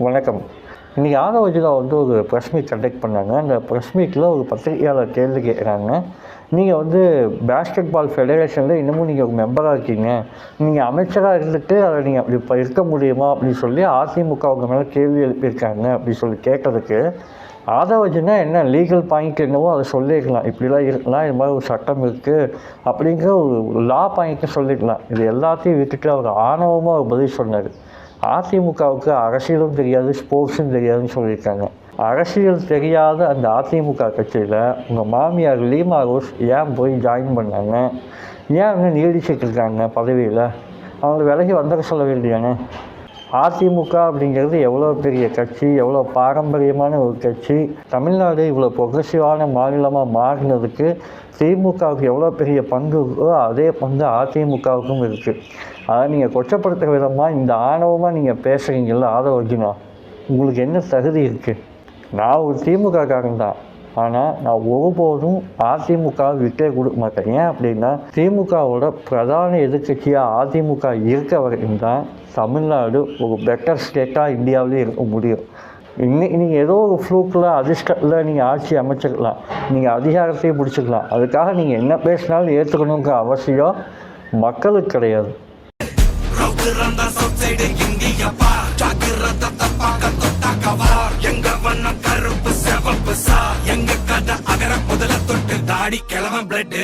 வணக்கம். இன்றைக்கி ஆதவஜிலா ஒரு ப்ரெஸ் மீட் கண்டக்ட் பண்ணாங்க. அந்த ப்ரெஸ் மீட்டில் ஒரு பத்திரிகையாளர் கேள்வி கேட்குறாங்க. நீங்கள் பேஸ்கெட் பால் ஃபெடரேஷனில் இன்னமும் நீங்கள் ஒரு மெம்பராக இருக்கீங்க, நீங்கள் அமைச்சராக இருந்துட்டு அதை நீங்கள் அப்படி இப்போ இருக்க முடியுமா அப்படின்னு சொல்லி அதிமுக அவங்க மேலே கேள்வி எழுப்பியிருக்காங்க அப்படின்னு சொல்லி கேட்டதுக்கு, ஆதவஜினா என்ன லீகல் பாயிண்ட் என்னவோ அதை சொல்லியிருக்கலாம். இப்படிலாம் இருக்கலாம், இது மாதிரி ஒரு சட்டம் இருக்குது அப்படிங்கிற ஒரு லா பாயிண்ட்டை சொல்லியிருக்கலாம். இது எல்லாத்தையும் விட்டுட்டு அவர் ஆணவமாக ஒரு பதில் சொன்னார். அதிமுகவுக்கு அரசியலும் தெரியாது, ஸ்போர்ட்ஸும் தெரியாதுன்னு சொல்லியிருக்காங்க. அரசியல் தெரியாத அந்த அதிமுக கட்சியில் உங்கள் மாமியார் லீமா ரோஸ் ஏன் போய் ஜாயின் பண்ணாங்க? ஏன் இன்னும் நீடிச்சுட்டு இருக்காங்க பதவியில்? அவங்க விலகி வந்துட சொல்ல வேண்டியானே. அதிமுக அப்படிங்கிறது எவ்வளோ பெரிய கட்சி, எவ்வளோ பாரம்பரியமான ஒரு கட்சி. தமிழ்நாடு இவ்வளோ ப்ரொக்ரெசிவான மாநிலமாக மாறினதுக்கு திமுகவுக்கு எவ்வளோ பெரிய பங்கு இருக்கோ அதே பங்கு அதிமுகவுக்கும் இருக்குது. அதை நீங்கள் கொச்சப்படுத்துகிற விதமாக இந்த ஆணவமாக நீங்கள் பேசுகிறீங்கள ஆதவர்ஜுனா, உங்களுக்கு என்ன தகுதி இருக்குது? நான் ஒரு திமுககாரன் தான், ஆனால் நான் ஒருபோதும் அதிமுகவை விட்டே கொடுக்க மாட்டேன். ஏன் அப்படின்னா திமுகவோட பிரதான எதிர்கட்சியாக அதிமுக இருக்க வரைக்கும் தான் தமிழ்நாடு ஒரு பெட்டர் ஸ்டேட்டாக இந்தியாவிலே இருக்க முடியும். நீங்கள் ஏதோ ஒரு ஃப்ளூக்கில் அதிர்ஷ்டத்தில் நீங்கள் ஆட்சி அமைச்சிக்கலாம், நீங்கள் அதிகாரத்தையும் பிடிச்சிக்கலாம். அதுக்காக நீங்கள் என்ன பேசினாலும் ஏற்றுக்கணுங்கிற அவசியம் மக்களுக்கு கிடையாது. எங்க கதை அகர முதல தொட்டு தாடி கிழவன் பிளட்